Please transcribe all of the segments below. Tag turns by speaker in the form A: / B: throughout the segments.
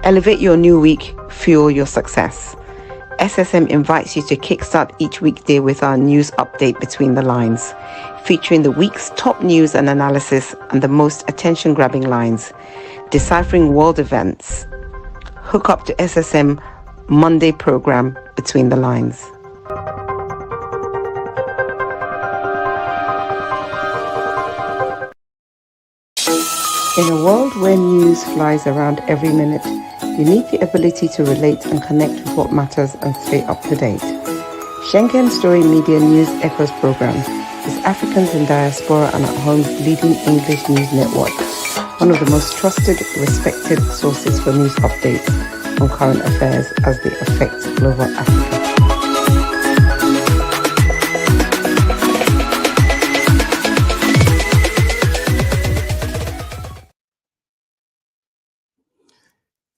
A: Elevate your new week, fuel your success. SSM invites you to kickstart each weekday with our news update Between the Lines, featuring the week's top news and analysis and the most attention-grabbing lines, deciphering world events. Hook up to SSM Monday program Between the Lines. In a world where news flies around every minute, you need the ability to relate and connect with what matters and stay up to date. Schengen Story Media News Echoes program is Africans in Diaspora and at Home's leading English news network, one of the most trusted, respected sources for news updates on current affairs as they affect global Africa.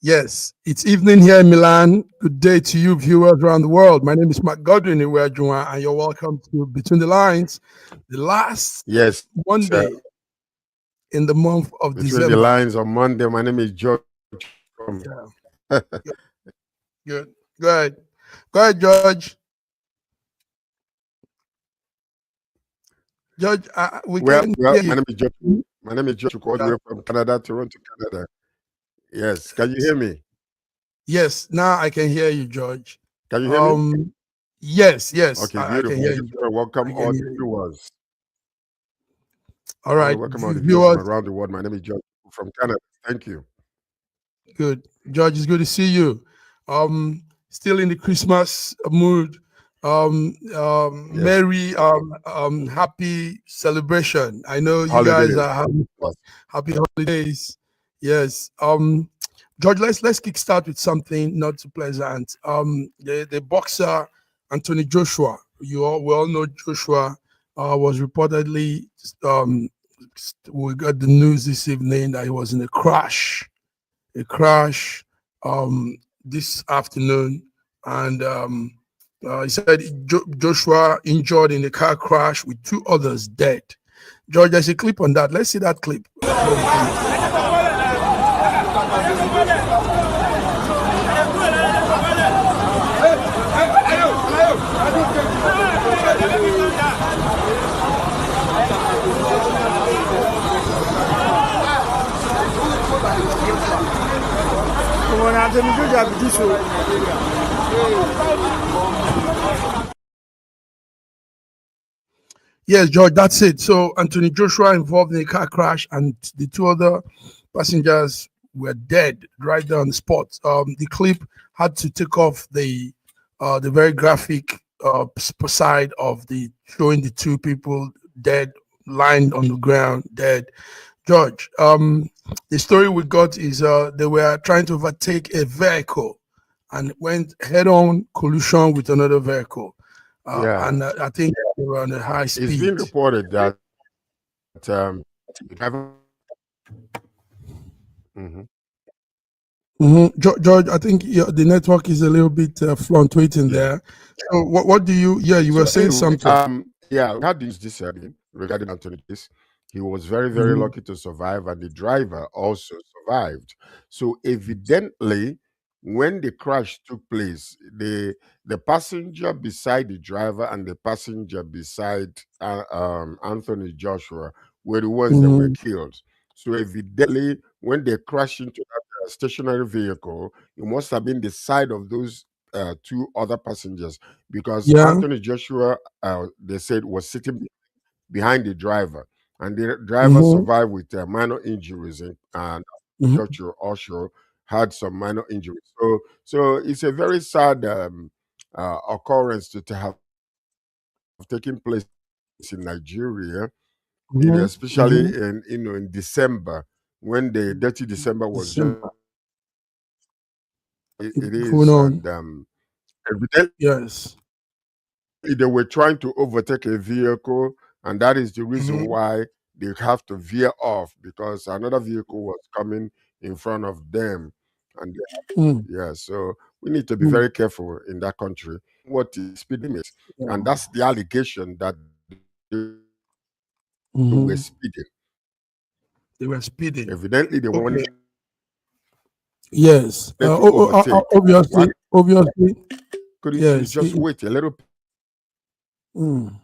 B: Yes, it's evening here in Milan. Good day to you viewers around the world. My name is Mark Godwin Iweajunwa, and you're welcome to Between the Lines, the last Monday in the month of December.
C: Between the Lines on Monday. My name is George.
B: Yeah. Good. Go ahead, George. George,
C: my name is George. My name is George, all the way from Canada, Toronto, Canada. Yes. Can you hear me?
B: Yes. Now I can hear you, George.
C: Can you hear me?
B: Yes.
C: Okay, beautiful.
B: I can hear you.
C: Welcome all the viewers.
B: All right.
C: Welcome all the viewers from around the world. My name is George from Canada. Thank you.
B: Good. George, it's good to see you. Still in the Christmas mood. Merry, happy celebration. I know you guys are having happy holidays. Yes. George, let's kickstart with something not too pleasant. The boxer Anthony Joshua. We all know Joshua was reportedly. We got the news this evening that he was in a crash this afternoon, and he said Joshua injured in a car crash with 2 others dead. George, there's a clip on that. Let's see that clip. Yes, George, that's it. So Anthony Joshua involved in a car crash, and the 2 other passengers were dead right there on the spot. The clip had to take off the very graphic side of the showing the 2 people dead, lying on the ground, dead. George, the story we got is they were trying to overtake a vehicle and went head-on collision with another vehicle. And I think they were on a high speed.
C: It's been reported that the driver.
B: George, I think the network is a little bit fluctuating there. So what do you? Yeah, you were saying something.
C: We had this regarding Anthony. He was very, very lucky to survive, and the driver also survived. So evidently, when the crash took place, the passenger beside the driver and the passenger beside Anthony Joshua were the ones that were killed. So evidently, when they crashed into that stationary vehicle, it must have been the side of those 2 other passengers, because Anthony Joshua, they said, was sitting behind the driver, and the driver survived with minor injuries, and Joshua also had some minor injuries. So it's a very sad occurrence to have taken place in Nigeria, especially in December, when the dirty December was just it is, and
B: evidently
C: they were trying to overtake a vehicle, and that is the reason why they have to veer off, because another vehicle was coming in front of them. And so we need to be very careful in that country what is speed limit, and that's the allegation that they were speeding.
B: They were speeding.
C: Evidently, they wanted
A: Yes.
C: Let you overtake. Why
A: Obviously,
C: couldn't you
A: yes.
C: just wait a little
A: Mm,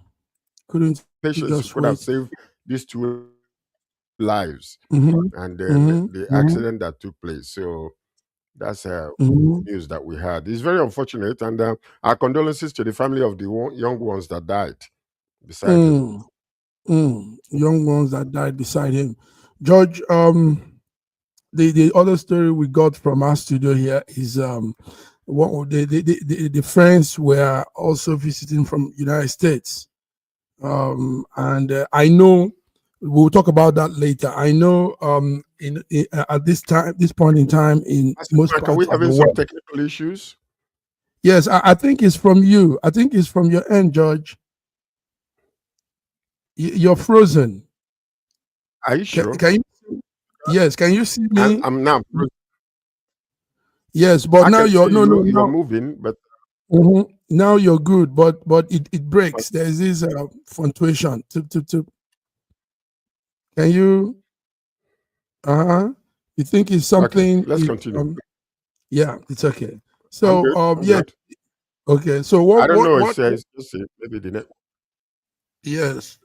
A: couldn't you just
C: patience? You
A: wait?
C: could have saved these two lives and
A: Mm-hmm.
C: then the
A: Mm-hmm.
C: accident that took place. So that's
A: Mm-hmm.
C: news that we had. It's very unfortunate, and our condolences to the family of the young ones that died beside him.
A: Mm, young ones that died beside him. George, the other story we got from our studio here is what the friends were also visiting from United States. And I know we'll talk about that later. I know in at this point in time in
C: I said,
A: most
C: Frank, are
A: parts
C: we
A: of the
C: having some
A: world.
C: technical issues?
A: Yes, I think it's from you. I think it's from your end, George. You're frozen.
C: Are you sure?
A: Can you? Yes, can you see
C: I'm,
A: me?
C: I'm now.
A: Yes, but
C: I
A: now
C: can
A: you're
C: see
A: no no
C: you. You're
A: now.
C: moving, but
A: Now you're good, but it breaks. There's this fluctuation. Can you? Uh-huh. You think it's
C: okay.
A: something?
C: Let's continue.
A: Yeah, it's okay.
C: I'm
A: So
C: good. I'm
A: yeah,
C: good.
A: okay. So
C: I don't know.
A: what?
C: It's just maybe the net.
A: Yes.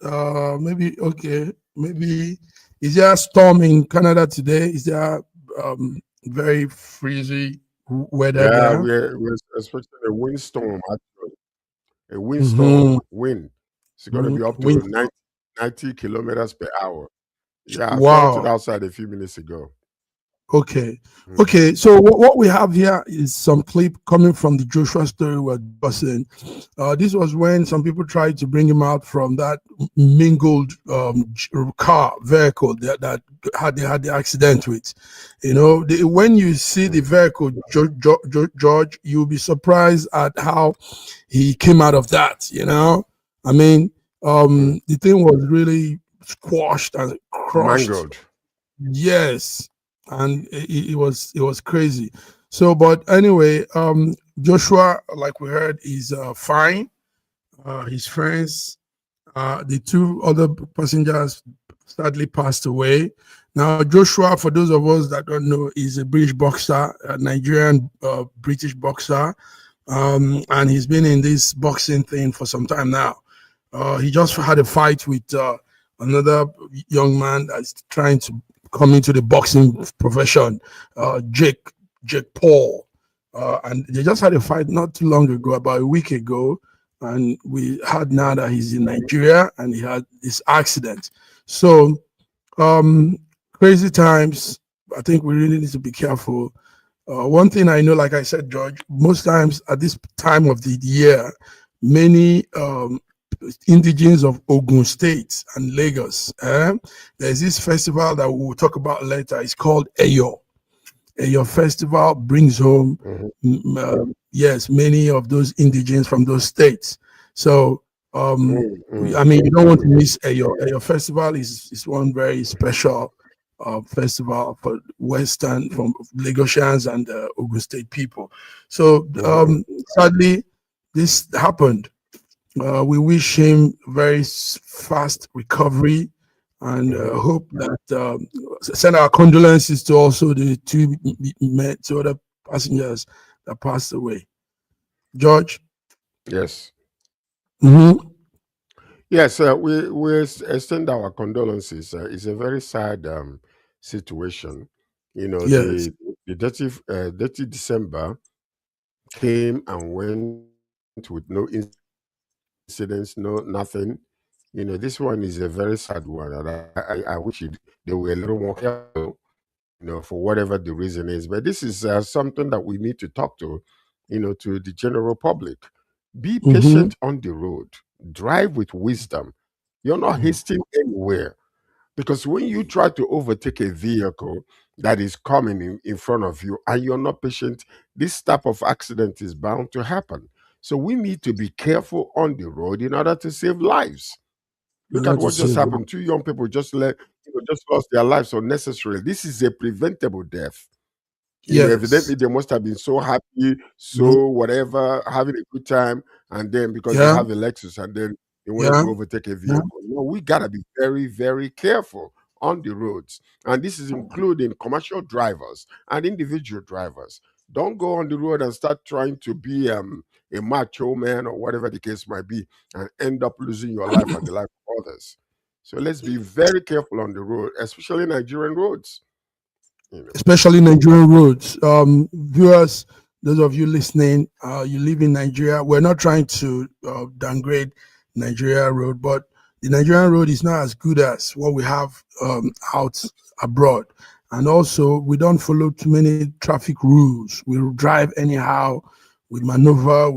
A: Maybe okay. Maybe is there a storm in Canada today? Is there very freezy weather
C: Yeah,
A: there?
C: we're expecting a windstorm. Actually, a windstorm
A: Mm-hmm.
C: wind. It's going to be up to
A: Wind.
C: 90 kilometers per hour. Yeah, I felt it
A: Wow.
C: outside a few minutes ago.
A: Okay.
C: Mhm.
A: Okay. So what we have here is some clip coming from the Joshua story we're discussing. This was when some people tried to bring him out from that mingled car vehicle that they had the accident with. You know, when you see the
C: Mhm.
A: vehicle, George, you'll be surprised at how he came out of that. You know, I mean,
C: Mhm.
A: the thing was really squashed and crushed.
C: Mangled.
A: Yes, and it was crazy. So, but anyway, Joshua, like we heard, is fine. His friends, the two other passengers, sadly passed away. Now, Joshua, for those of us that don't know, is a British boxer, a Nigerian British boxer, and he's been in this boxing thing for some time now. He just had a fight with another young man that's trying to come into the boxing profession, Jake Paul, and they just had a fight not too long ago, about a week ago, and we heard now that he's in Nigeria and he had this accident. So um, crazy times. I think we really need to be careful. One thing I know, like I said, George, most times at this time of the year, many indigenes of Ogun State and Lagos, there's this festival that we'll talk about later. It's called Eyo. Eyo Festival brings home,
C: Mhm.
A: yes, many of those indigenes from those states. So,
C: Mm, mm,
A: I mean, you don't want to
C: mm,
A: miss Eyo. Eyo Festival is one very special festival for Western, from Lagosians and Ogun State people. So,
C: mhm.
A: sadly, this happened. We wish him very fast recovery and
C: Mhm.
A: hope that send our condolences to also the two other passengers that passed away. George.
C: Yes.
A: Mm-hmm.
C: Yes, we extend our condolences. It's a very sad situation. You know,
A: Yes.
C: the dirty December came and went with no incidents, no nothing. You know, this one is a very sad one, and I wish they were a little more careful, for whatever the reason is. But this is something that we need to talk to the general public. Be patient
A: Mm-hmm.
C: on the road. Drive with wisdom. You're not hasting anywhere. Because when you try to overtake a vehicle that is coming in front of you and you're not patient, this type of accident is bound to happen. So we need to be careful on the road in order to save lives. Look at
A: Not to
C: what just
A: save
C: happened.
A: one.
C: Two young people just lost their lives unnecessarily. This is a preventable death.
A: Yes.
C: Evidently they must have been so happy,
A: Mhm.
C: so whatever, having a good time, and then because they
A: Yeah.
C: have a Lexus, and then they wanted
A: Yeah.
C: to overtake a
A: Yeah.
C: vehicle. No, we gotta be very, very careful on the roads. And this is including commercial drivers and individual drivers. Don't go on the road and start trying to be a macho man or whatever the case might be and end up losing your life and the life of others. So let's be very careful on the road, especially Nigerian roads. You know.
B: Especially Nigerian roads. Viewers, those of you listening, you live in Nigeria. We're not trying to downgrade Nigeria road, but the Nigerian road is not as good as what we have out abroad. And also, we don't follow too many traffic rules. We drive anyhow, we maneuver,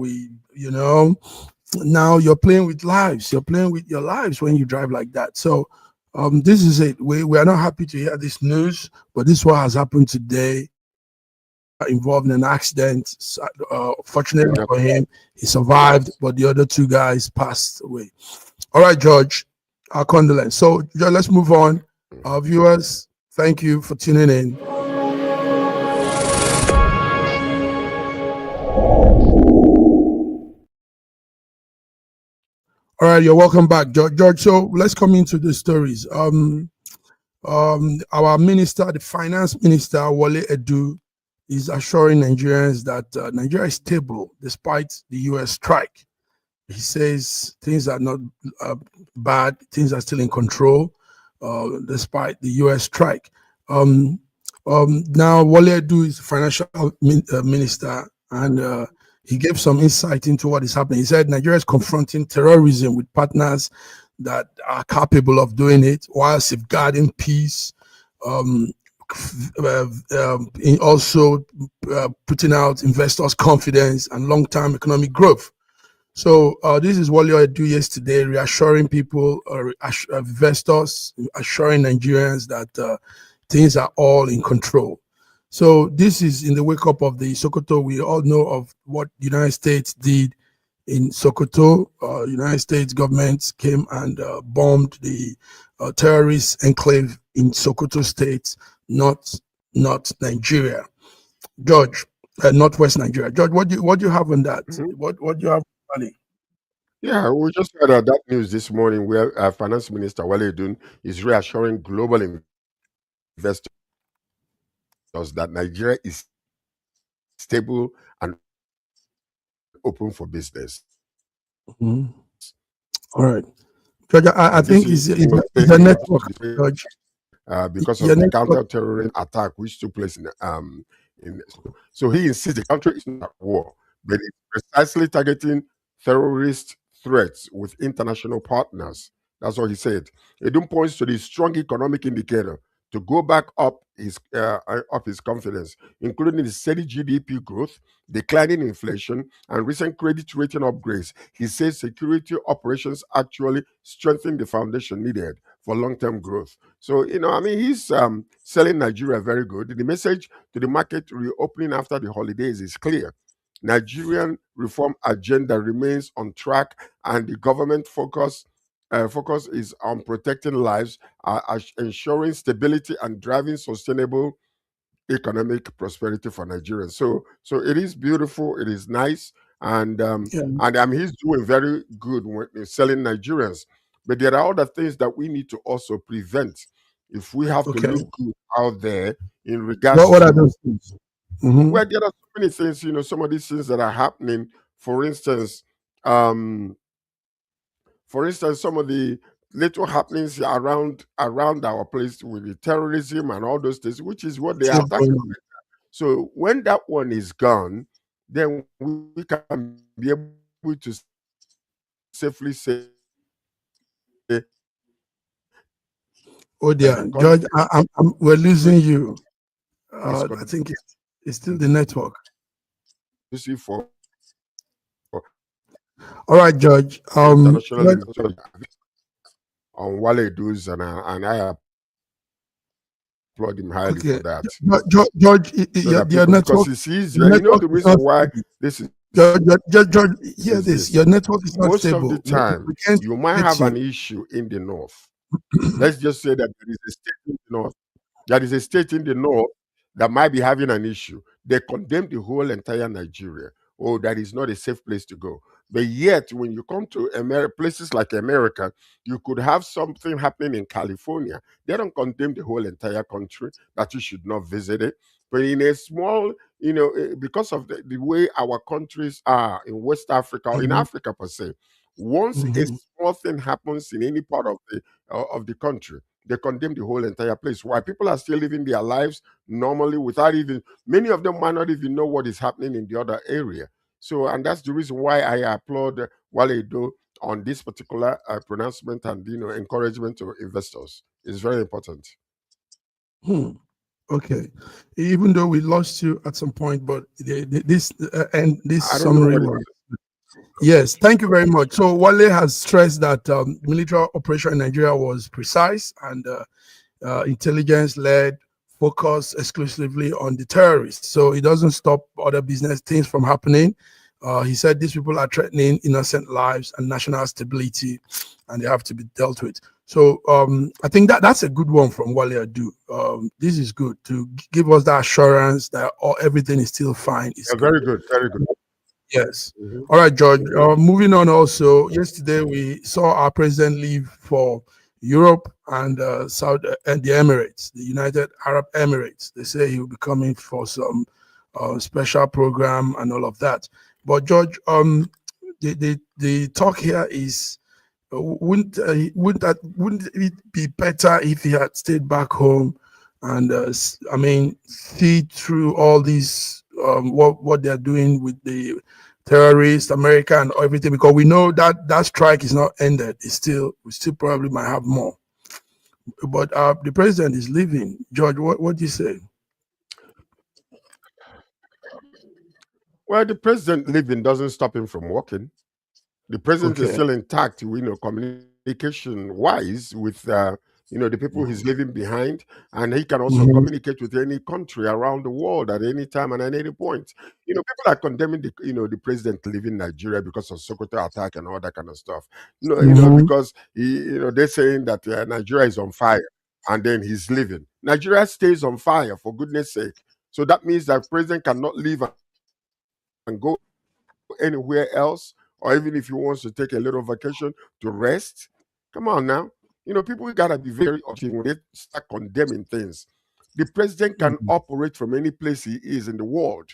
B: now you're playing with lives. You're playing with your lives when you drive like that. So this is it. We are not happy to hear this news, but this is what has happened today. Involved in an accident. Fortunately for him, he survived, but the other two guys passed away. All right, George, our condolence. So, George, let's move on. Our viewers, thank you for tuning in. All right, you're welcome back, George. George, so let's come into the stories. Our minister, the finance minister, Wale Edu, is assuring Nigerians that Nigeria is stable despite the US strike. He says things are not bad, things are still in control despite the US strike. Now, Wale Edu is the financial minister, and he gave some insight into what is happening. He said Nigeria is confronting terrorism with partners that are capable of doing it while safeguarding peace, also putting out investors' confidence and long-term economic growth. So this is what you do yesterday, reassuring people, investors, assuring Nigerians that things are all in control. So this is in the wake up of the Sokoto. We all know of what the United States did in Sokoto. United States government came and bombed the terrorist enclave in Sokoto State, not Nigeria. George, Northwest Nigeria. George, what do you have on that? What do you have, Money?
C: Yeah, we just heard that news this morning where Finance Minister Wale Edun is reassuring global investors that Nigeria is stable and open for business.
B: Mm-hmm. All right. George, I
C: And this
B: think it's
C: is
B: a network, George.
C: because
B: Your
C: of the
B: network.
C: counter-terrorism attack which took place in so he insists the country is not at war, but it's precisely targeting terrorist threats with international partners. That's what he said. Edun points to the strong economic indicator to go back up his confidence, including the steady GDP growth, declining inflation, and recent credit rating upgrades. He says security operations actually strengthen the foundation needed for long-term growth. So, he's selling Nigeria very good. The message to the market reopening after the holidays is clear. Nigerian reform agenda remains on track, and the government focus is on protecting lives, ensuring stability, and driving sustainable economic prosperity for Nigerians. So it is beautiful. It is nice, and
B: Yeah.
C: he's doing very good when he's selling Nigerians. But there are other things that we need to also prevent if we have to
B: Okay.
C: look good out there in regards
B: What are
C: to,
B: those things? Mm-hmm.
C: well, there are so many things. Some of these things that are happening. For instance, um, some of the little happenings around our place with the terrorism and all those things, which is what they are
B: Still
C: attacking.
B: going on.
C: So when that one is gone, then we can be able to safely say
B: Oh
C: that
B: dear,
C: the
B: George, we're losing
C: country
B: you.
C: is
B: I think it's still the network.
C: conducive for
B: All right, George.
C: international
B: George,
C: investors on Wale Doos, and I applaud him highly
B: okay,
C: for that.
B: George,
C: So that
B: your
C: people, because
B: network,
C: it's
B: your
C: easier,
B: network
C: the
B: is
C: reason
B: not
C: why
B: stable.
C: this
B: George, hear
C: is
B: this.
C: this.
B: Your network is not
C: Most of the
B: stable.
C: time,
B: We can't
C: you might
B: get
C: have
B: you.
C: an issue in the north. Let's just say that there is a state in the north. There is a state in the north that might be having an issue. They condemn the whole entire Nigeria. Oh, that is not a safe place to go. But yet, when you come to places like America, you could have something happening in California. They don't condemn the whole entire country that you should not visit it. But in a small, because of the way our countries are in West Africa or in
B: Mhm.
C: Africa per se, once a
B: Mhm.
C: small thing happens in any part of the country, they condemn the whole entire place. Why people are still living their lives normally without even many of them might not even know what is happening in the other area. So, and that's the reason why I applaud Wale Edo on this particular pronouncement and encouragement to investors. It's very important.
B: Hmm. Okay. Even though we lost you at some point, but this and this
C: I don't know
B: summary
C: what.
B: was. Yes, thank you very much. So Wale has stressed that military operation in Nigeria was precise and intelligence-led, focused exclusively on the terrorists. So it doesn't stop other business things from happening. He said these people are threatening innocent lives and national stability, and they have to be dealt with. So I think that's a good one from Wale Adu. This is good to give us that assurance that everything is still fine. It's good.
C: Very good, very good.
B: Yes.
C: Mhm.
B: All right, George. Moving on. Also, yesterday we saw our president leave for Europe and South and the Emirates, the United Arab Emirates. They say he will be coming for some special program and all of that. But George, the talk here is wouldn't it be better if he had stayed back home and I mean see through all these what they're doing with the terrorists, America, and everything, because we know that that strike is not ended. It's still we still probably might have more. But the president is leaving. George, what do you say?
C: Well, the president leaving doesn't stop him from working. The president is
B: Okay.
C: still intact, communication wise with the people he's leaving behind, and he can also
B: Mhm.
C: communicate with any country around the world at any time and at any point. People are condemning the president leaving Nigeria because of Sokoto attack and all that kind of stuff. No,
B: Mhm.
C: because they're saying that Nigeria is on fire, and then he's leaving. Nigeria stays on fire, for goodness sake. So that means that president cannot leave and go anywhere else, or even if he wants to take a little vacation to rest. Come on now. People gotta be very objective when they start condemning things. The president can
B: Mhm.
C: operate from any place he is in the world.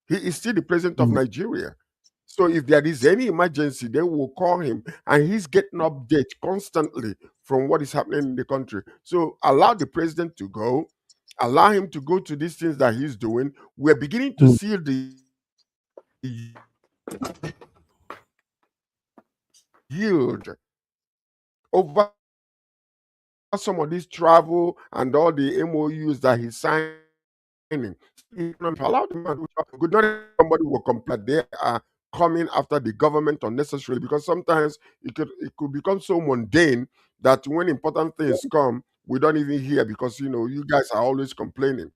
C: He is still the president of
B: Mhm.
C: Nigeria. So if there is any emergency, they will call him, and he's getting updates constantly from what is happening in the country. So allow the president to go, allow him to go to these things that he's doing. We're beginning to
B: Mhm.
C: see the yield over some of this travel and all the MOUs that he's signing. Allow the man to good. Not somebody will complain they are coming after the government unnecessarily, because sometimes it could become so mundane that when important things come, we don't even hear, because you guys are always complaining.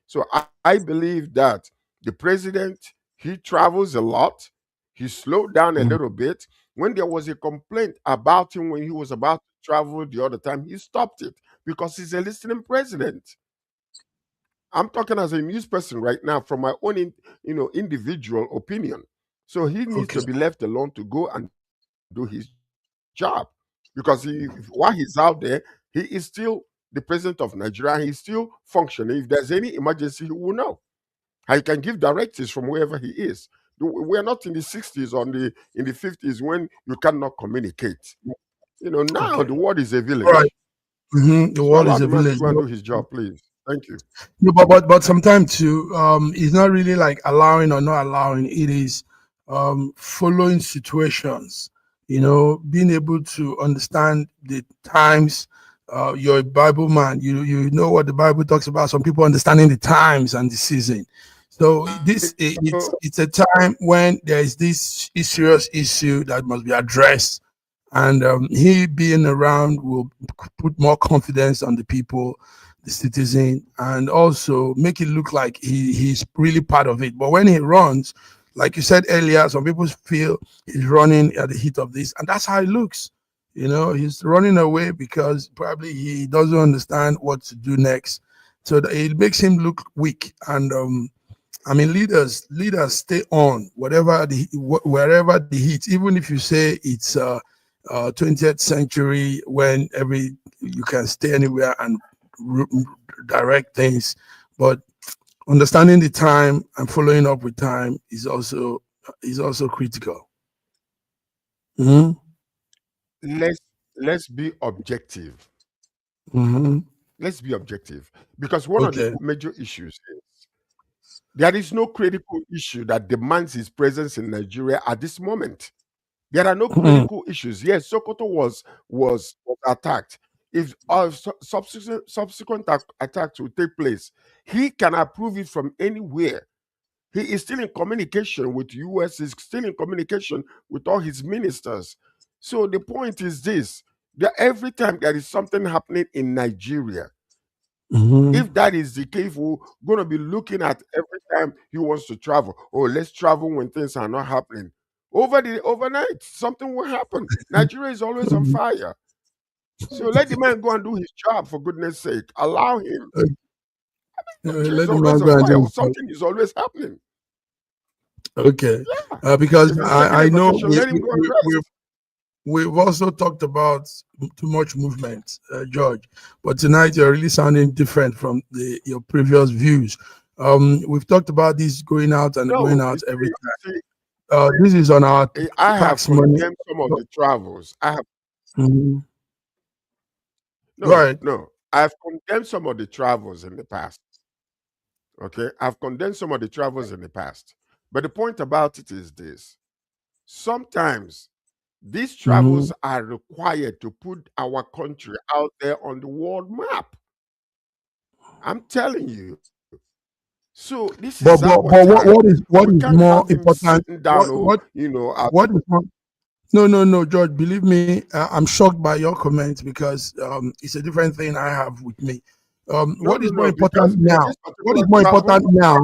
C: So I believe that the president, he travels a lot. He slowed down a
B: Mhm.
C: little bit. When there was a complaint about him when he was about to travel the other time, he stopped it because he's a listening president. I'm talking as a news person right now from my own, individual opinion. So he needs
B: Okay.
C: to be left alone to go and do his job, because while he's out there, he is still the president of Nigeria. He's still functioning. If there's any emergency, he will know. He can give directives from wherever he is. We're not in the 60s or in the 50s when you cannot communicate. Now
B: Okay.
C: the world is a
B: All right.
C: village.
B: The
C: So
B: world
C: allow
B: is a
C: the man to
B: village.
C: go and do his job, please. Thank you.
B: No, but sometimes too, it's not really like allowing or not allowing. It is following situations. Being able to understand the times. You're a Bible man. You know what the Bible talks about. Some people understanding the times and the season. So it's a time when there is this serious issue that must be addressed, and he being around will put more confidence on the people, the citizen, and also make it look like he's really part of it. But when he runs, like you said earlier, some people feel he's running at the heat of this, and that's how it looks. He's running away because probably he doesn't understand what to do next. So it makes him look weak, and I mean, leaders stay on wherever the heat. Even if you say it's 20th century when you can stay anywhere and direct things, but understanding the time and following up with time is also critical. Mm-hmm.
C: Let's be objective.
B: Mm-hmm.
C: Let's be objective, because one of the
B: Okay.
C: major issues is there is no critical issue that demands his presence in Nigeria at this moment. There are no
B: Mm-hmm.
C: critical issues. Yes, Sokoto was attacked. If subsequent attacks will take place, he can approve it from anywhere. He is still in communication with US. He's still in communication with all his ministers. So the point is this: that every time there is something happening in Nigeria,
B: Mm-hmm.
C: if that is the case, we're going to be looking at every time he wants to travel. Oh, let's travel when things are not happening. Overnight, something will happen. Nigeria is always on fire. So let the man go and do his job, for goodness sake. Allow him. Nigeria is
B: Let the
C: always
B: man
C: on
B: go and
C: fire.
B: do his job.
C: Something is always happening.
B: Okay,
C: Yeah.
B: because
C: If he's taking
B: I
C: a
B: know
C: vacation, let him go and rest.
B: we've also talked about too much movement, George. But tonight you're really sounding different from your previous views. We've talked about this going out and going
C: No,
B: out every time.
C: see,
B: This is on our
C: I have
B: tax money.
C: condemned some of the travels. I have
B: Mhm. Go
C: no,
B: ahead.
C: no. I've condemned some of the travels in the past. Okay, I've condemned some of the travels in the past. But the point about it is this: sometimes these
B: Mhm.
C: travels are required to put our country out there on the world map. I'm telling you. So this is our
B: But
C: time.
B: what
C: We
B: is
C: can't
B: more
C: have him
B: important?
C: sitting down or out.
B: What is more? No, George. Believe me, I'm shocked by your comments because it's a different thing I have with me.
C: No,
B: What
C: no,
B: is more
C: no, because
B: important now?
C: this
B: What is
C: particular
B: more
C: travel.
B: important now?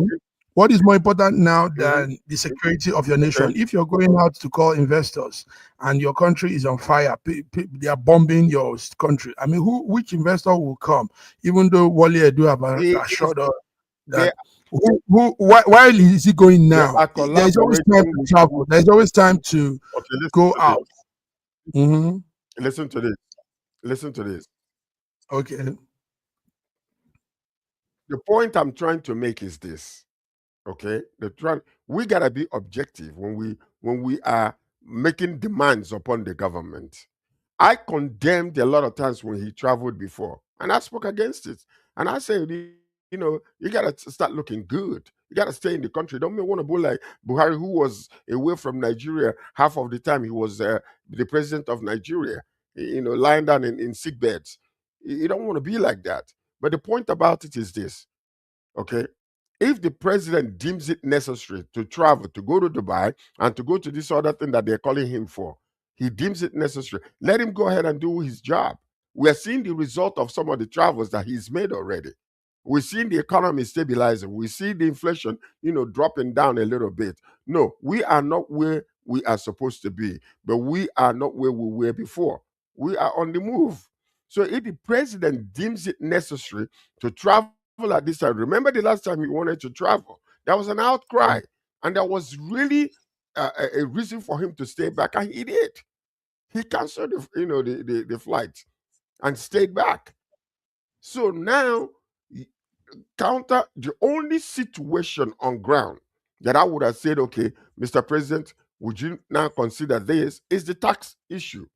B: What is more important now
C: Mhm,
B: than the security of your nation?
C: okay.
B: If you're going out to call investors and your country is on fire, they are bombing your country. I mean, which investor will come? Even though Wale Edu have
C: Is
B: assured us
C: they
B: that why is he going
C: they
B: now?
C: are
B: There is always time
C: collaborating
B: to
C: with.
B: travel. There is always time to
C: Okay, listen
B: go
C: to
B: out.
C: this.
B: Hmm.
C: Listen to this. Listen to this.
B: Okay.
C: The point I'm trying to make is this. Okay, we gotta be objective when we are making demands upon the government. I condemned a lot of times when he traveled before, and I spoke against it. And I said, you gotta start looking good. You gotta stay in the country. Don't want to be like Buhari, who was away from Nigeria half of the time. He was the president of Nigeria, lying down in sick beds. You don't want to be like that. But the point about it is this: okay, if the president deems it necessary to travel, to go to Dubai, and to go to this other thing that they're calling him for, he deems it necessary, let him go ahead and do his job. We are seeing the result of some of the travels that he's made already. We're seeing the economy stabilizing. We see the inflation, dropping down a little bit. No, we are not where we are supposed to be, but we are not where we were before. We are on the move. So if the president deems it necessary to travel at this time, remember the last time he wanted to travel, there was an outcry, and there was really a reason for him to stay back, and he did. He canceled the flight and stayed back. So now, counter the only situation on ground that I would have said, okay, Mr. President, would you now consider this, is the tax issue.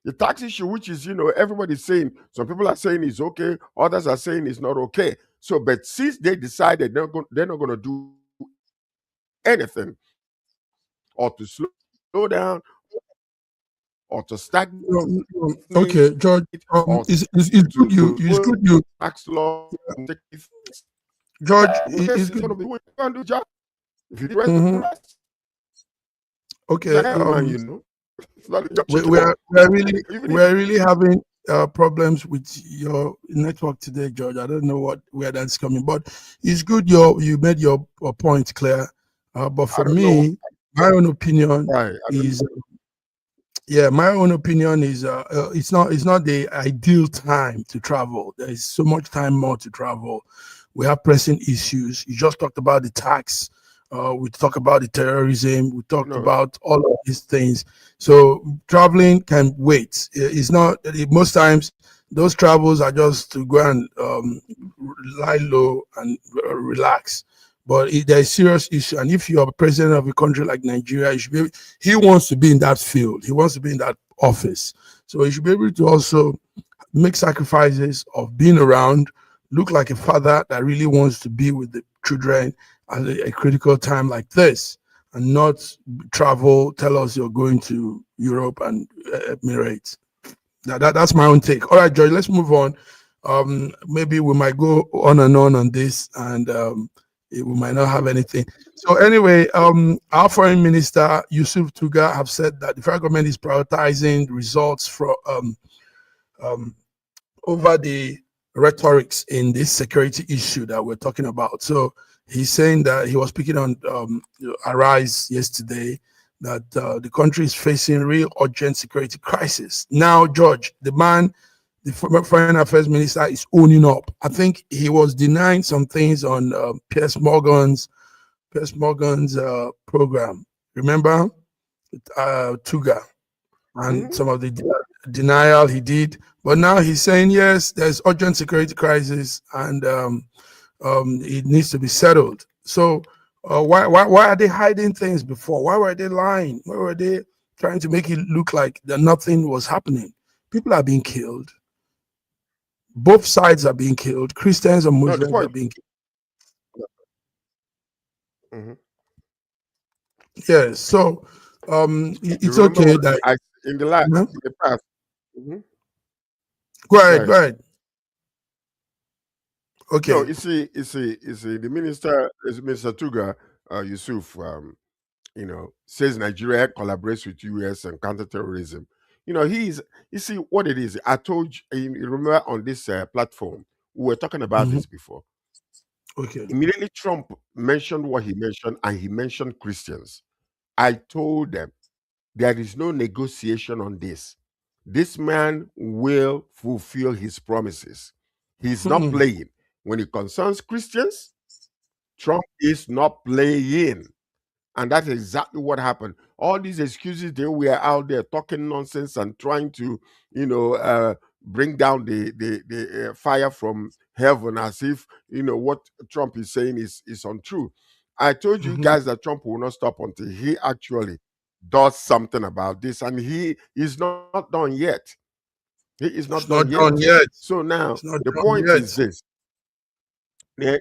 C: The tax issue, which is, everybody's saying, some people are saying it's okay, others are saying it's not okay. So, but since they decided they're not going to do anything or to slow down or to stagnate or
B: Okay,
C: to
B: George. It's
C: put
B: good you.
C: tax
B: It's good
C: law
B: you,
C: and take effect,
B: George.
C: whatever
B: It's
C: he's
B: good.
C: going to be doing, go and do his job. If he rest,
B: Mhm.
C: rest. He's
B: Okay.
C: an man. It's not a job
B: We,
C: chicken.
B: we are we are really
C: Even
B: we
C: if
B: are really having problems with your network today, George. I don't know where that's coming, but it's good you made your point clear. But
C: I
B: for
C: don't know
B: me, my own opinion
C: why. I don't
B: is yeah, my own opinion is it's not the ideal time to travel. There is so much time more to travel. We have pressing issues. You just talked about the tax. We talk about the terrorism. We talked
C: No,
B: about all of these things. So traveling can wait. It's not most times those travels are just to go and lie low and relax. But there's serious issue, and if you are president of a country like Nigeria, you should be. He wants to be in that field. He wants to be in that office. So he should be able to also make sacrifices of being around, look like a father that really wants to be with the children at a critical time like this, and not travel, tell us you're going to Europe and Emirates. That's my own take. All right, George, let's move on. Maybe we might go on this, and we might not have anything. So anyway, our foreign minister Yusuf Tuga have said that the federal government is prioritizing the results from over the rhetorics in this security issue that we're talking about. So he's saying that he was speaking on Arise yesterday, that the country is facing real urgent security crisis. Now, George, the foreign affairs minister, is owning up. I think he was denying some things on Piers Morgan's program. Remember, Tuga, and some of the denial he did. But now he's saying, yes, there's urgent security crisis, and it needs to be settled. So why are they hiding things before? Why were they lying? Why were they trying to make it look like that nothing was happening? People are being killed. Both sides are being killed. Christians and Muslims are being killed. Yes. So it's okay that
C: in the past.
B: Go ahead. Okay.
C: No, you see, the minister, Mr. Tuga Yusuf, says Nigeria collaborates with US and counterterrorism. You see what it is. I told you remember on this platform, we were talking about this before.
B: Okay.
C: Immediately Trump mentioned what he mentioned, and he mentioned Christians. I told them there is no negotiation on this. This man will fulfill his promises. He's not playing. When it concerns Christians, Trump is not playing. And that's exactly what happened. All these excuses, they were out there talking nonsense and trying to, bring down the fire from heaven, as if what Trump is saying is untrue. I told you guys that Trump will not stop until he actually does something about this, and he is not done yet. He is not done yet. So now the point is this: the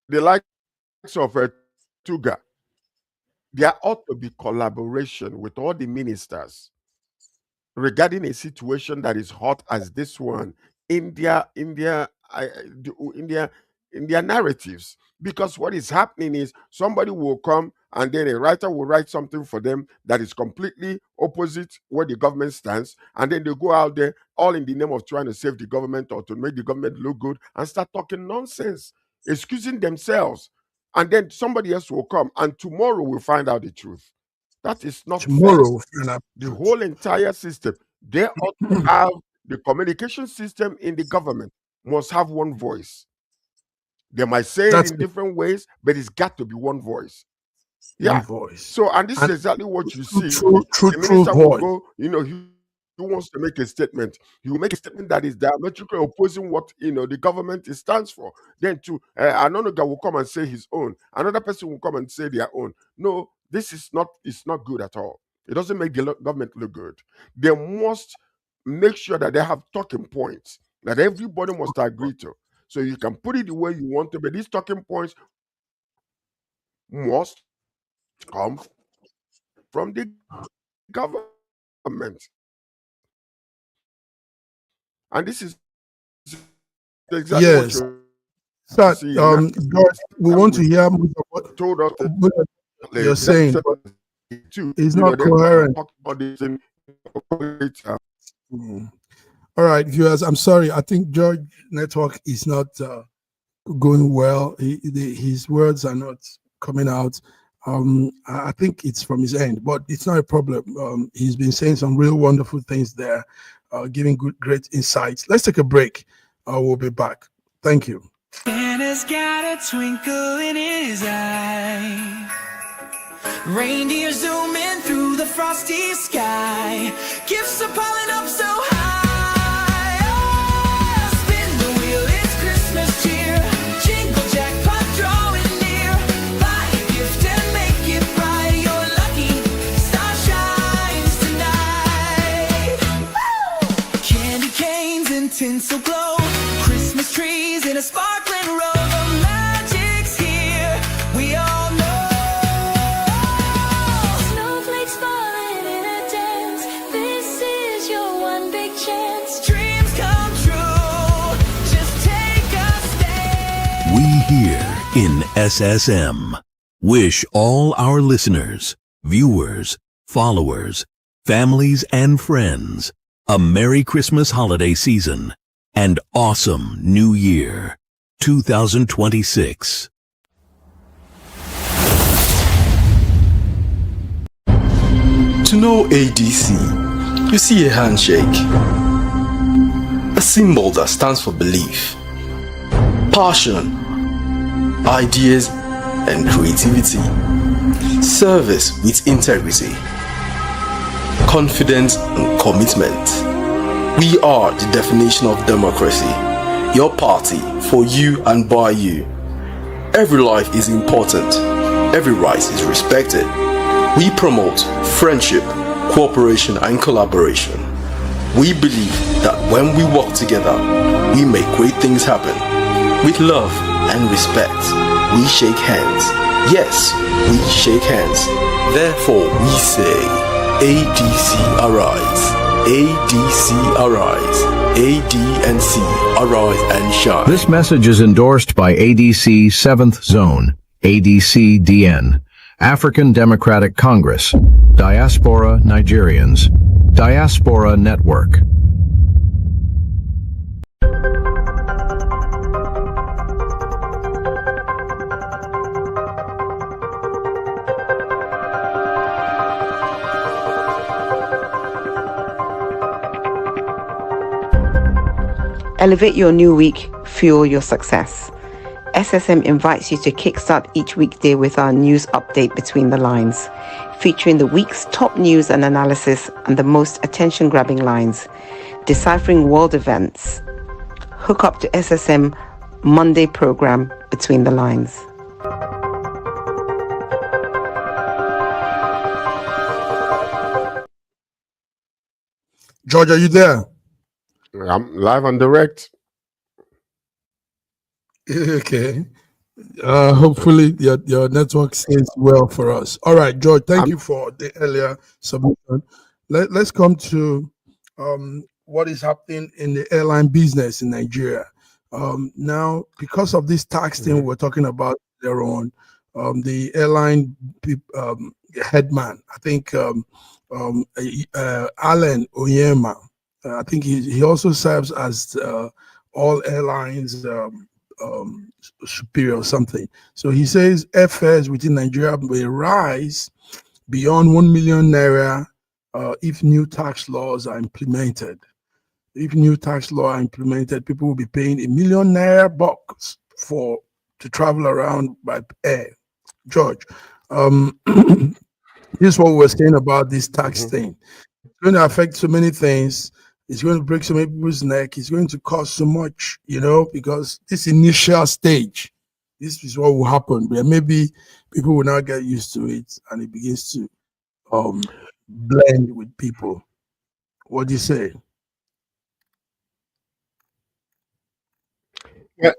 C: likes of Tuga, there ought to be collaboration with all the ministers regarding a situation that is hot as this one in their narratives. Because what is happening is somebody will come and then a writer will write something for them that is completely opposite where the government stands, and then they go out there all in the name of trying to save the government or to make the government look good and start talking nonsense, excusing themselves, and then somebody else will come and tomorrow we'll find out the truth. That is not fair. The whole entire system, they ought to have the communication system in the government must have one voice. They might say it in different ways, but it's got to be one voice. Yeah.
B: One voice.
C: So, and this is exactly what you see. The minister will go, he wants to make a statement. He will make a statement that is diametrically opposing what the government stands for. Then another guy will come and say his own. Another person will come and say their own. No, this is not. It's not good at all. It doesn't make the government look good. They must make sure that they have talking points that everybody must agree to. So you can put it the way you want to, but these talking points must come from the government. And this is exactly what you're
B: Sir, George, we want to hear more of what
C: told us
B: you're saying. It's not coherent. All right, viewers, I'm sorry. I think George network is not going well. His words are not coming out. I think it's from his end, but it's not a problem. He's been saying some real wonderful things there, giving great insights. Let's take a break. We'll be back. Thank you.
D: Santa's got a twinkle in his eye. Reindeer zooming through the frosty sky. Gifts are piling up so high. Oh, spin the wheel, it's Christmas cheer. Jingle jackpot drawing near. Buy a gift and make it bright. You're lucky, star shines tonight. Woo! Candy canes and tinsel glow. Christmas trees in a sparkling row. The magic's here, we all know. Snowflakes falling in a dance. This is your one big chance. Dreams come true. Just take a stand.
E: We here in SSM wish all our listeners, viewers, followers, families, and friends a Merry Christmas holiday season and awesome New Year 2026.
F: To know ADC, you see a handshake, a symbol that stands for belief, passion, ideas, and creativity, service with integrity, confidence and commitment. We are the definition of democracy. Your party, for you and by you. Every life is important. Every right is respected. We promote friendship, cooperation, and collaboration. We believe that when we work together, we make great things happen. With love and respect, we shake hands. Yes, we shake hands. Therefore, we say, ADC arise. ADC arise. AD&C arise and shine.
G: This message is endorsed by ADC 7th Zone, ADC-DN, African Democratic Congress, Diaspora Nigerians, Diaspora Network.
A: Elevate your new week, fuel your success. SSM invites you to kickstart each weekday with our news update Between the Lines, featuring the week's top news and analysis and the most attention-grabbing lines, deciphering world events. Hook up to SSM Monday program Between the Lines.
B: George, are you there?
C: I'm live and direct.
B: Okay. Hopefully your network stays well for us. All right, George, thank you for the earlier submission. Let's come to what is happening in the airline business in Nigeria. Now, because of this tax thing we're talking about there on, the airline headman, I think Alan Oyema, I think he also serves as all airlines superior or something. So he says airfares within Nigeria may rise beyond 1 million naira if new tax laws are implemented. If new tax law are implemented, people will be paying 1 million naira bucks to travel around by air. George, this is what we were saying about this tax thing. It's going to affect so many things. It's going to break so many people's neck. It's going to cost so much, because this initial stage, this is what will happen. But maybe people will now get used to it and it begins to blend with people. What do you say?
C: Yeah.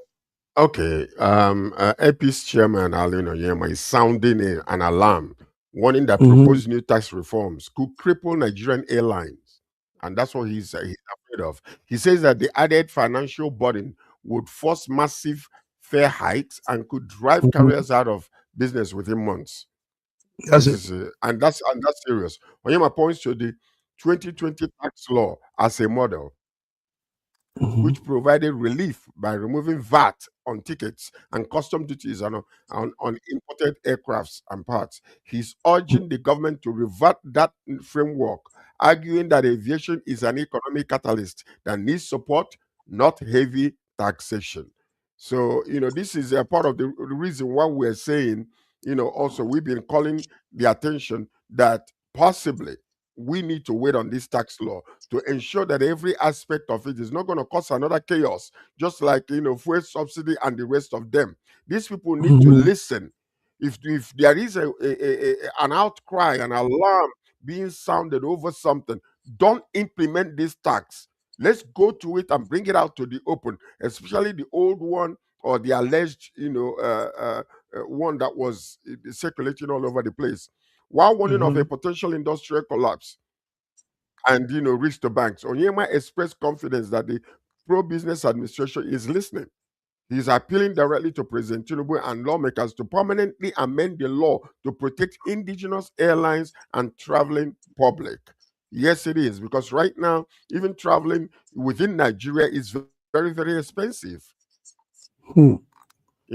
C: Okay. AP's chairman, Alan Oyema, is sounding an alarm, warning that proposed new tax reforms could cripple Nigerian airlines. And that's what he's afraid of. He says that the added financial burden would force massive fare hikes and could drive carriers out of business within months.
B: That's
C: and that's serious. Oyema points to the 2020 tax law as a model, which provided relief by removing VAT on tickets and custom duties on imported aircrafts and parts. He's urging the government to revert that framework, arguing that aviation is an economic catalyst that needs support, not heavy taxation. So, this is a part of the reason why we're saying, also we've been calling the attention that possibly we need to wait on this tax law to ensure that every aspect of it is not going to cause another chaos, just like, fuel subsidy and the rest of them. These people need to
B: Mhm.
C: listen. If there is an outcry, an alarm being sounded over something, don't implement this tax. Let's go to it and bring it out to the open, especially the old one or the alleged, one that was circulating all over the place. While warning of a
B: Mhm.
C: potential industrial collapse and, risk to banks, Onyema expressed confidence that the pro-business administration is listening. He's appealing directly to President Tinubu and lawmakers to permanently amend the law to protect indigenous airlines and traveling public. Yes, it is, because right now, even traveling within Nigeria is very, very expensive.
B: Hmm.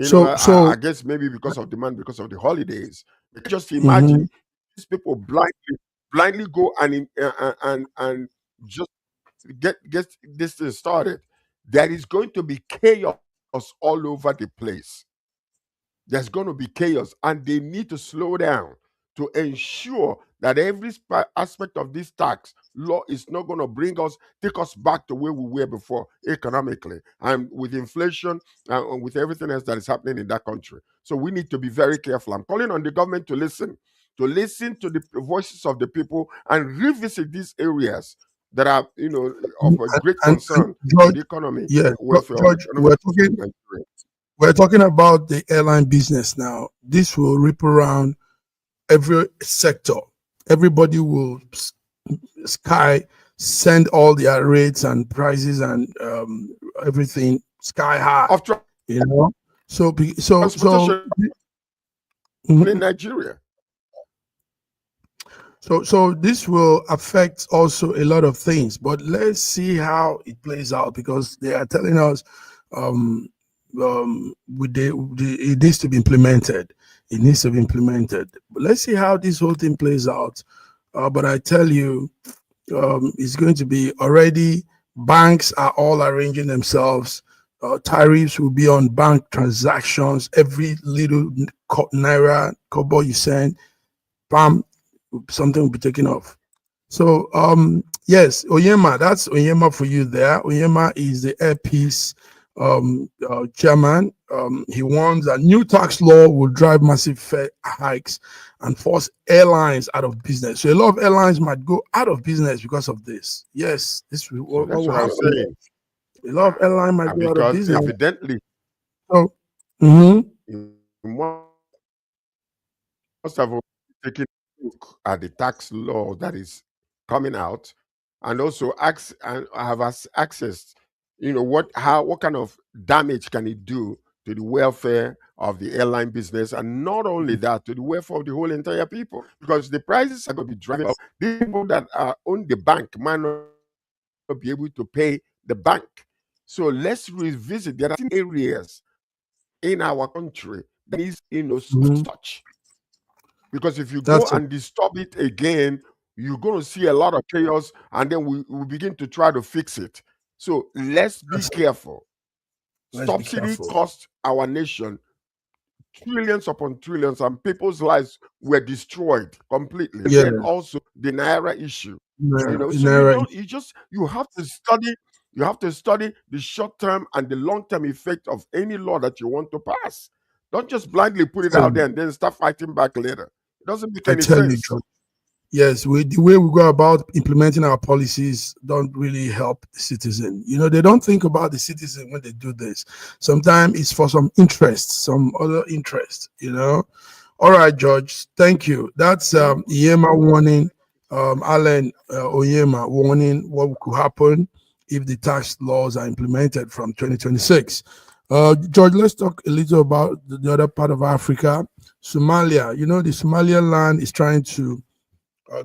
B: So
C: I
B: so
C: guess maybe because of demand, because of the holidays. You can just
B: mhm.
C: imagine these people blindly go and just get this thing started. There is going to be chaos all over the place. There's going to be chaos, and they need to slow down to ensure that every aspect of this tax law is not going to take us back to where we were before economically and with inflation and with everything else that is happening in that country. So we need to be very careful. I'm calling on the government to listen to the voices of the people and revisit these areas that are, of a great
B: And
C: concern to
B: George,
C: the economy,
B: yeah,
C: welfare of
B: George,
C: economic welfare of Nigeria.
B: we're talking about the airline business now. This will rip around every sector. Everybody will sky send all their rates and prices and everything sky high.
C: Of
B: You know, so
C: transportation in
B: mhm.
C: Nigeria.
B: So this will affect also a lot of things, but let's see how it plays out because they are telling us um, it needs to be implemented. It needs to be implemented. But let's see how this whole thing plays out. But I tell you, it's going to be already. Banks are all arranging themselves. Tariffs will be on bank transactions. Every little naira, kobo you send, bam, something will be taken off. So yes, Oyema, that's Oyema for you there. Oyema is the airpiece chairman. He warns that new tax law will drive massive fare hikes and force airlines out of business. So a lot of airlines might go out of business because of this. Yes, this will
C: So
B: what
C: that's
B: will
C: what I'm
B: happen.
C: saying.
B: A lot of airlines might go out of
C: Because
B: business.
C: evidently,
B: So mhm,
C: you must have taken a look at the tax law that is coming out, and also and have accessed, what kind of damage can it do to the welfare of the airline business, and not only that, to the welfare of the whole entire people, because the prices are going to be driving up. These people that own the bank might not be able to pay the bank. So let's revisit. There are areas in our country that needs, soft
B: mhm.
C: touch. Because if you go
B: That's it.
C: and disturb it again, you're going to see a lot of chaos, and then we begin to try to fix it. So let's be
B: That's it.
C: careful.
B: Let's be
C: Subsidy
B: careful.
C: cost our nation trillions upon trillions, and people's lives were destroyed completely. And
B: Yeah,
C: then also the naira issue. So
B: naira.
C: you have to study. You have to study the short term and the long term effect of any law that you want to pass. Don't just blindly put it out there and then start fighting back later. It doesn't make
B: I
C: any
B: tell you,
C: sense.
B: George. Yes, the way we go about implementing our policies don't really help the citizen. They don't think about the citizen when they do this. Sometimes it's for some interest, some other interest. All right, George. Thank you. That's Yema warning. Alan Oyema warning what could happen if the tax laws are implemented from 2026. George, let's talk a little about the other part of Africa, Somalia. The Somalia land is trying to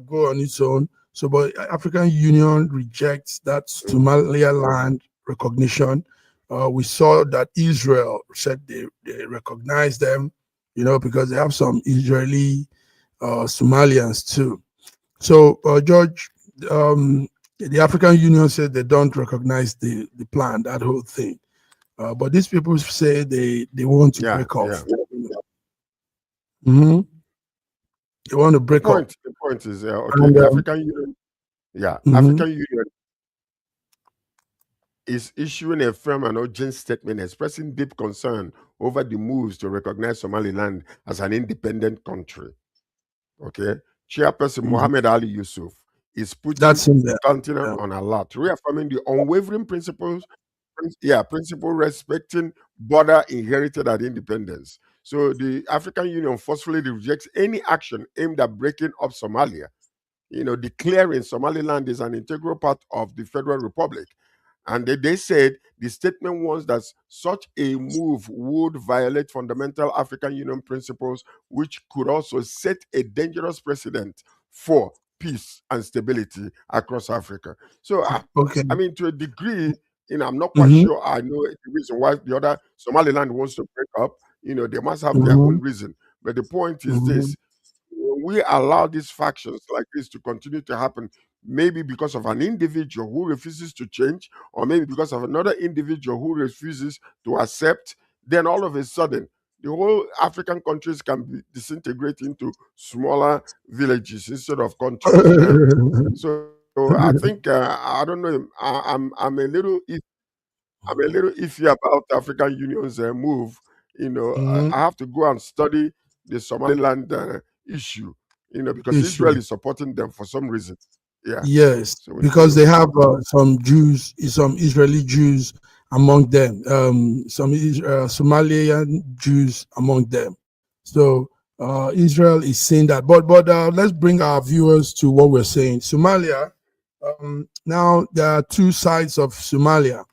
B: go on its own. So, but African Union rejects that Somaliland recognition. We saw that Israel said they recognize them, because they have some Israeli Somalians too. So, George, the African Union said they don't recognize the plan, that whole thing. But these people say they want to
C: Yeah,
B: break off.
C: yeah.
B: Hmm. They want to break up.
C: The point is, okay,
B: And
C: the African Union, yeah,
B: mhm.
C: African Union is issuing a firm and urgent statement expressing deep concern over the moves to recognize Somaliland as an independent country. Okay, Chairperson Mohammed Ali Yusuf is putting
B: That's in there.
C: the continent
B: Yeah.
C: on alert, reaffirming the unwavering principle respecting border inherited at independence. So the African Union forcefully rejects any action aimed at breaking up Somalia, declaring Somaliland is an integral part of the Federal Republic. And they said the statement warns that such a move would violate fundamental African Union principles, which could also set a dangerous precedent for peace and stability across Africa. So,
B: Okay.
C: I mean, to a degree, I'm not quite
B: Hmm.
C: sure I know the reason why the other Somaliland wants to break up. They must have their
B: Hmm.
C: own reason. But the point is
B: Hmm.
C: this: when we allow these factions like this to continue to happen, maybe because of an individual who refuses to change, or maybe because of another individual who refuses to accept, then all of a sudden, the whole African countries can be disintegrate into smaller villages instead of countries. So I think I don't know. I'm a little iffy about the African Union's move. I
B: Hmm.
C: have to go and study the Somaliland issue. Because
B: Issue.
C: Israel is supporting them for some reason. Yeah.
B: Yes,
C: So we need
B: because
C: to.
B: they have some Jews, some Israeli Jews among them, some Somalian Jews among them. So Israel is saying that. But let's bring our viewers to what we're saying. Somalia. Now there are two sides of Somalia,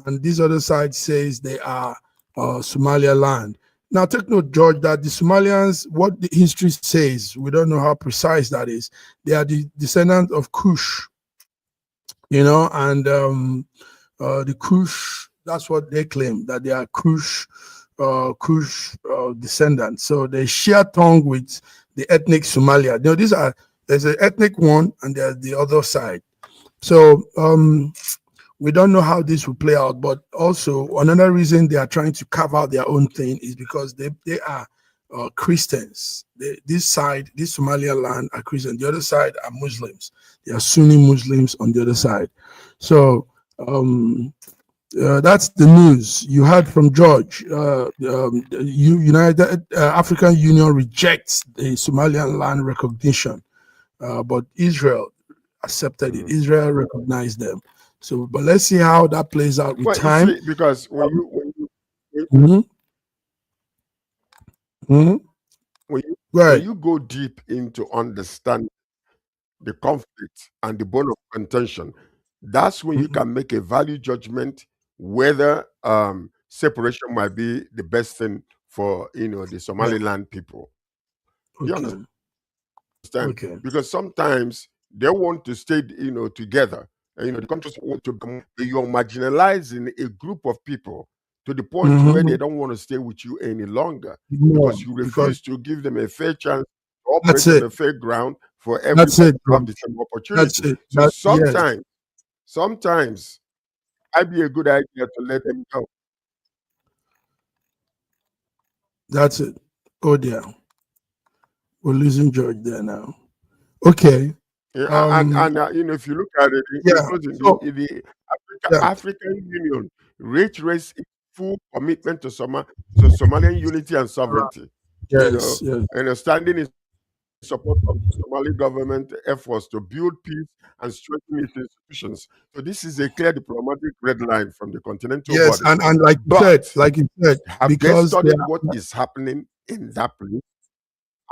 B: and this other side says they are Somalia land. Now, take note, George, that the Somalians, what the history says, we don't know how precise that is. They are the descendants of Kush, and the Kush, that's what they claim, that they are Kush descendants. So they share tongue with the ethnic Somalia. There's an ethnic one and there's the other side. So we don't know how this will play out, but also another reason they are trying to carve out their own thing is because they are Christians. This side, this Somalia land, are Christian. The other side are Muslims. They are Sunni Muslims on the other side. So that's the news you heard from George. United African Union rejects the Somalian land recognition, but Israel accepted it.
C: Mhm.
B: Israel recognized them. So, but let's see how that plays out with
C: Well, you
B: time.
C: see, because when
B: Mhm, mhm.
C: when you when
B: Right.
C: you go deep into understand the conflict and the bone of contention, that's when you
B: Mhm.
C: can make a value judgment whether separation might be the best thing for the
B: Yeah.
C: Somaliland people. Do you
B: Okay.
C: understand?
B: Okay.
C: Because sometimes they want to stay, together. The countries want to become. You're marginalizing a group of people to the point where they
B: Mhm.
C: don't want to stay with you any longer
B: No,
C: because you
B: because
C: refuse to give them a fair chance to
B: that's
C: operate on
B: it.
C: a fair ground for everybody
B: That's it,
C: to have
B: bro.
C: the same
B: That's
C: opportunity.
B: it.
C: So
B: Yes,
C: sometimes, might be a good idea to let them go.
B: that's it. Oh dear, we're losing George there now. Okay.
C: Yeah,
B: Um.
C: if you look at it in
B: Yeah.
C: closing,
B: So
C: the
B: yeah.
C: African Union reiterates its full commitment to Somalian unity and sovereignty.
B: Yes. Yes.
C: And standing in support of the Somali government efforts to build peace and strengthen its institutions. So this is a clear diplomatic red line from the continental
B: Yes.
C: body.
B: And
C: But
B: like you said,
C: have they
B: because they
C: studied what
B: are.
C: is happening in that place?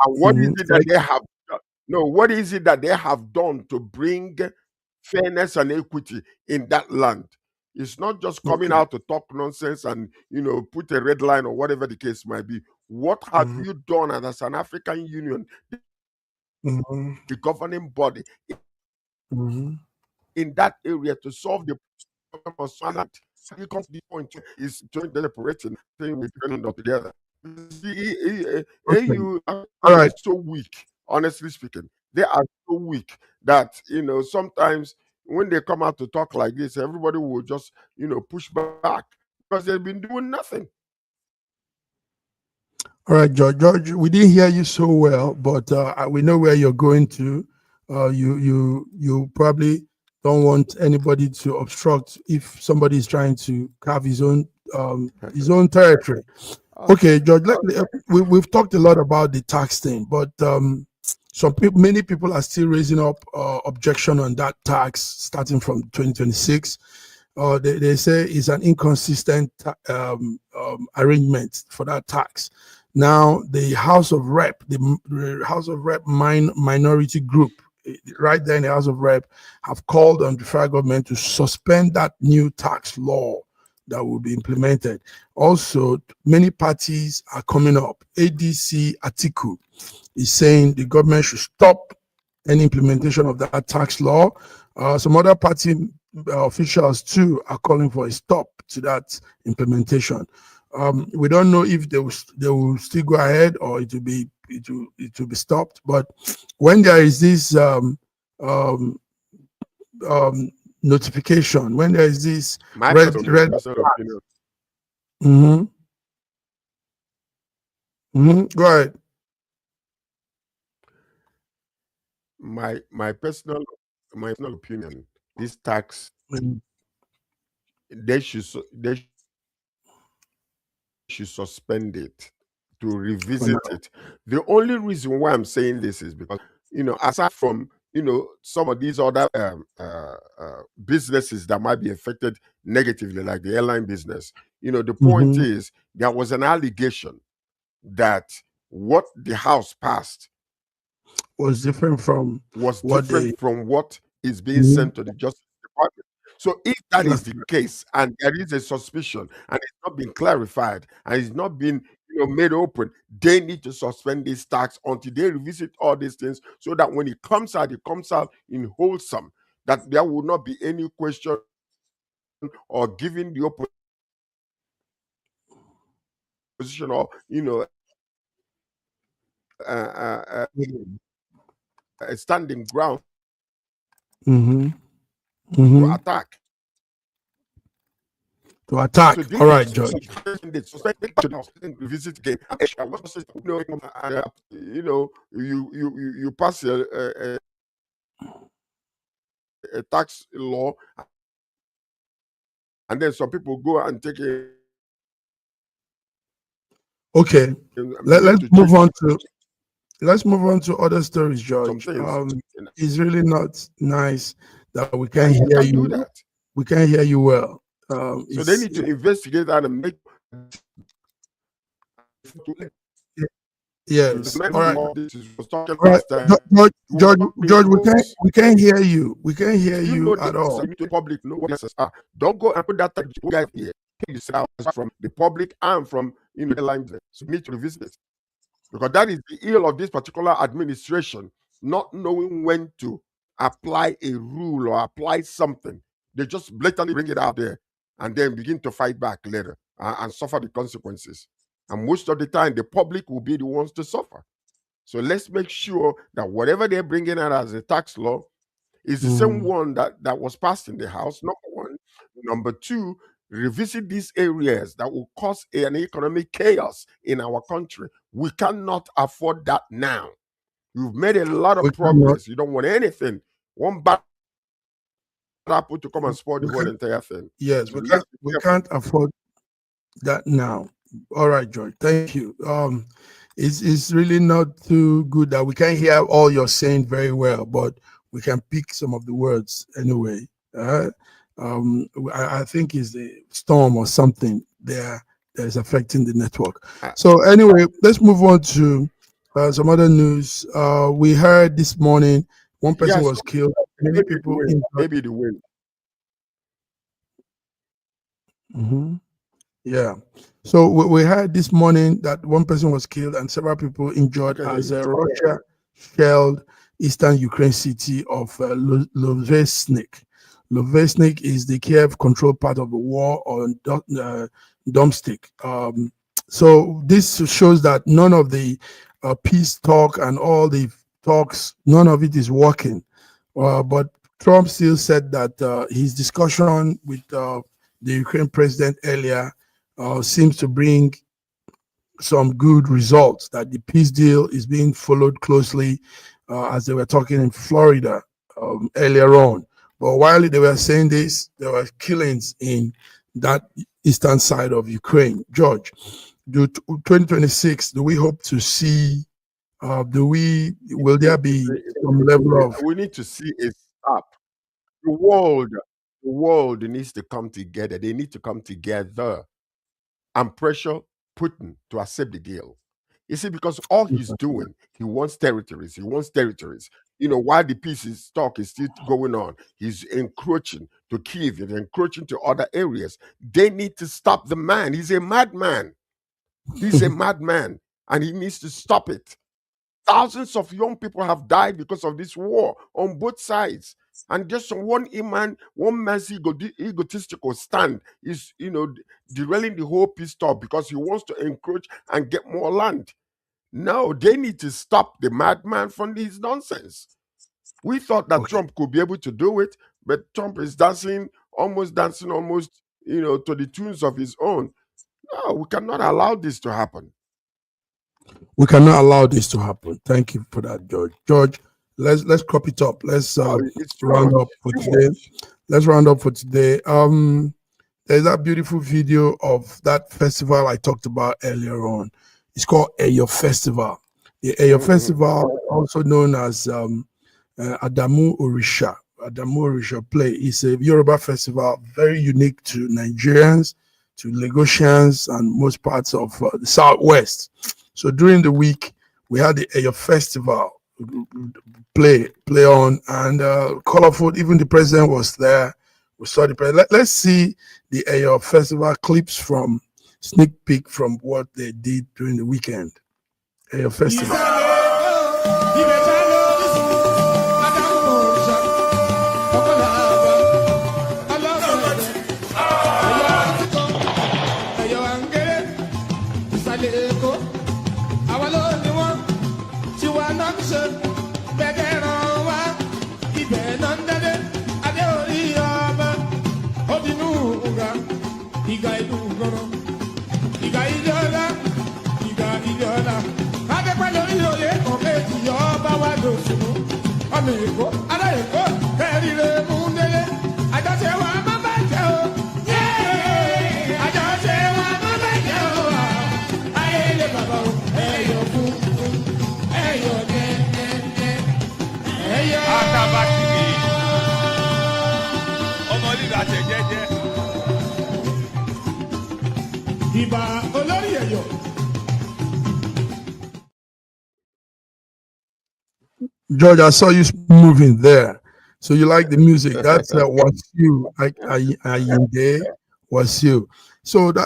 C: And what is
B: Mhm,
C: it that
B: like.
C: they have done? No, what is it that they have done to bring fairness and equity in that land? It's not just coming
B: Okay.
C: out to talk nonsense and put a red line or whatever the case might be. What have
B: Mhm,
C: you done as an African Union,
B: mhm,
C: the governing body
B: mhm.
C: in that area to solve the problem of Swaziland? You come to the point where it's joint deliberating, saying we're depending on together. The
B: Okay.
C: AU
B: All
C: is
B: right.
C: so weak, honestly speaking. They are so weak that sometimes when they come out to talk like this, everybody will just push back. because they've been doing nothing.
B: All right, George. George, we didn't hear you so well, but we know where you're going to. You probably don't want anybody to obstruct if somebody is trying to carve his own territory. Okay, George. We've talked a lot about the tax thing, but many people are still raising up objection on that tax starting from 2026. They say it's an inconsistent arrangement for that tax. Now, the House of Rep, the House of Rep minority group, right there in the House of Rep, have called on the federal government to suspend that new tax law that will be implemented. Also, many parties are coming up. ADC Atiku is saying the government should stop any implementation of that tax law. Some other party officials too are calling for a stop to that implementation. We don't know if they will still go ahead or it will be stopped. But when there is this notification, when there is this red
C: opinion.
B: Go ahead.
C: My personal opinion, this tax, they should suspend it to revisit it. The only reason why I'm saying this is because, aside from, some of these other businesses that might be affected negatively, like the airline business, the point is there was an allegation that what the House passed
B: was different from
C: what is being sent to the Justice Department. So if that is the case, and there is a suspicion, and it's not been clarified, and it's not been made open, they need to suspend this tax until they revisit all these things, so that when it comes out in wholesome, that there will not be any question or giving the opposition or a standing ground to attack.
B: So all right, George.
C: Visit again. You pass a tax law, and then some people go and take it.
B: Okay, let's move on to other stories, George. It's really not nice that we can't hear you. We can't hear you well.
C: So they need to investigate that and make.
B: Yes. All right. George, we can't hear you. We can't hear you at all.
C: The public know what SSR. Don't go and put that guy here. From the public and from the line. So you need to revisit it, because that is the ill of this particular administration, not knowing when to apply a rule or apply something. They just blatantly bring it out there and then begin to fight back later and suffer the consequences. And most of the time, the public will be the ones to suffer. So let's make sure that whatever they're bringing out as a tax law is the same one that was passed in the House, number one. Number two, revisit these areas that will cause an economic chaos in our country. We cannot afford that now. You've made a lot of progress. You don't want anything. One bad apple to come and spoil the whole entire thing.
B: Yes, we can't afford that now. All right, George. Thank you. It's really not too good that we can't hear all you're saying very well, but we can pick some of the words anyway. I think it's the storm or something there that is affecting the network. So anyway, let's move on to some other news. We heard this morning one person was killed. Many people
C: maybe the win.
B: Yeah. So we heard this morning that one person was killed and several people injured as Russia shelled eastern Ukraine city of Lovesnik. Lovesnik is the Kiev-controlled part of the war on Domstik. So this shows that none of the peace talk and all the talks, none of it is working. But Trump still said that his discussion with the Ukraine president earlier seems to bring some good results, that the peace deal is being followed closely, as they were talking in Florida earlier on. But while they were saying this, there were killings in that eastern side of Ukraine. George, 2026, do we hope to see, will there be some level of...
C: We need to see a stop. The world needs to come together. They need to come together and pressure Putin to accept the deal. You see, because all he's doing, he wants territories. He wants territories. While the peace talk is still going on, he's encroaching to Kiev, he's encroaching to other areas. They need to stop the man. He's a madman. He's a madman, and he needs to stop it. Thousands of young people have died because of this war on both sides. And just one man's egotistical stand is, derailing the whole peace talk because he wants to encroach and get more land. No, they need to stop the madman from his nonsense. We thought that Trump could be able to do it, but Trump is dancing almost, to the tunes of his own. No, we cannot allow this to happen.
B: We cannot allow this to happen. Thank you for that, George. George, let's crop it up. Let's round up for today. Let's round up for today. There's that beautiful video of that festival I talked about earlier on. It's called Eyo Festival. The Eyo Festival, also known as Adamu Orisha. Adamu Orisha Play is a Yoruba festival, very unique to Nigerians, to Lagosians, and most parts of the Southwest. So during the week, we had the Eyo Festival play on, and colorful. Even the president was there. We saw the president. Let's see the Eyo Festival clips from sneak peek from what they did during the weekend. Eyo Festival. George, I saw you moving there. So you like the music. That's what's you. Was you. So the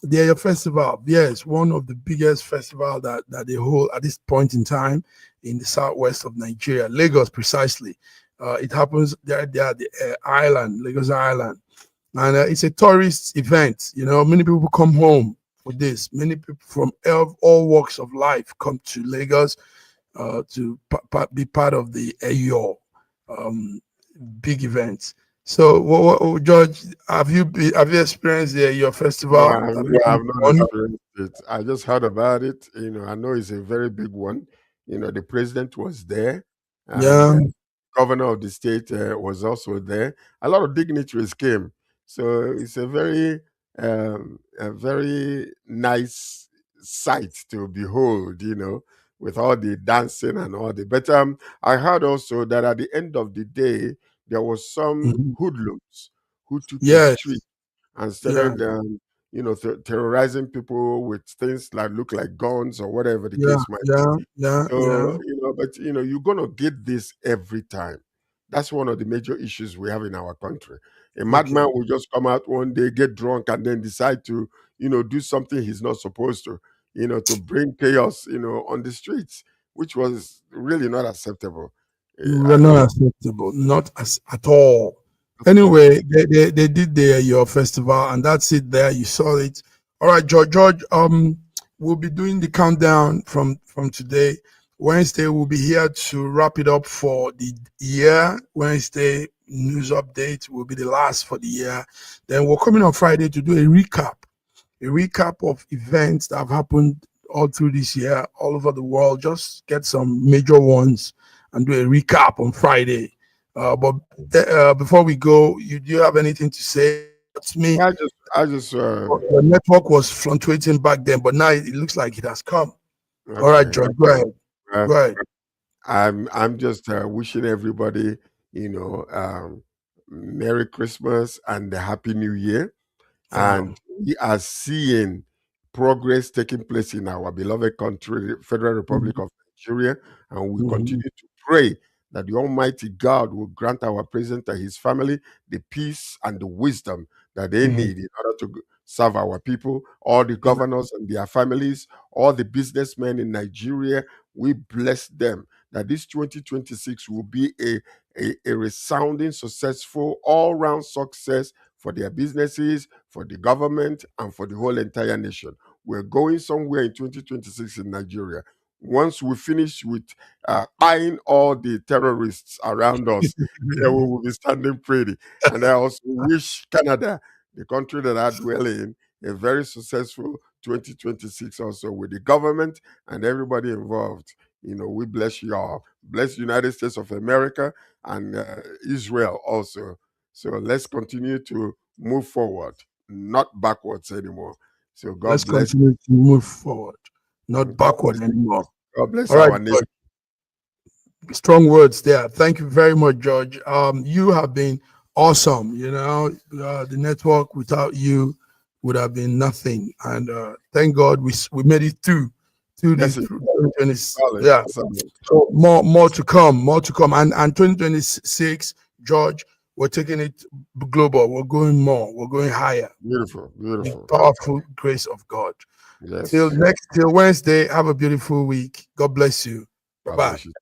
B: Eyo Festival, yes, one of the biggest festivals that they hold at this point in time in the southwest of Nigeria, Lagos precisely. It happens there at the island, Lagos Island. And it's a tourist event. Many people come home for this. Many people from all walks of life come to Lagos to be part of the Eyo big events. So, George, have you experienced your festival?
C: No, I've not experienced it. I just heard about it. I know it's a very big one. The president was there. And the governor of the state was also there. A lot of dignitaries came. So it's a very nice sight to behold, with all the dancing and all the. But I heard also that at the end of the day, there was some hoodlums who took the street and started, terrorizing people with things that look like guns or whatever the case might be. But you're gonna get this every time. That's one of the major issues we have in our country. A madman will just come out one day, get drunk, and then decide to, do something he's not supposed to, to bring chaos, on the streets, which was really not acceptable.
B: Not acceptable, not at all. Anyway, they did your festival, and that's it. There, you saw it. All right, George. We'll be doing the countdown from today. Wednesday, we'll be here to wrap it up for the year. Wednesday news update will be the last for the year. Then we're coming on Friday to do a recap a recap of events that have happened all through this year, all over the world. Just get some major ones and do a recap on Friday. But before we go, do you have anything to say? It's me.
C: I just
B: The network was fluctuating back then, but now it looks like it has come. All right,
C: okay.
B: George, go ahead.
C: Uh,
B: Go ahead.
C: I'm just wishing everybody, Merry Christmas and a Happy New Year. And we are seeing progress taking place in our beloved country, the Federal Republic of Nigeria, and we continue to pray that the Almighty God will grant our president and his family the peace and the wisdom that they need in order to serve our people, all the governors and their families, all the businessmen in Nigeria. We bless them that this 2026 will be a resounding, successful, all-round success for their businesses, for the government, and for the whole entire nation. We're going somewhere in 2026 in Nigeria. Once we finish with eyeing all the terrorists around us, we will be standing pretty. And I also wish Canada, the country that I dwell in, a very successful 2026 also with the government and everybody involved. We bless you all. Bless the United States of America and Israel also. So let's continue to move forward, not backwards anymore. So
B: Let's
C: God bless.
B: continue to move forward, not backward anymore.
C: God bless
B: All right,
C: our nation.
B: strong words there. Thank you very much, George. You have been awesome. The network without you would have been nothing. And thank God we made it through
C: Yes,
B: this 2020.
C: solid,
B: Yeah.
C: solid.
B: So more to come, and 2026, George, we're taking it global. We're going more. We're going higher.
C: Beautiful,
B: The
C: beautiful.
B: powerful grace of God.
C: Yes.
B: Till Wednesday. Have a beautiful week. God bless you.
C: God
B: Bye-bye.
C: bless you.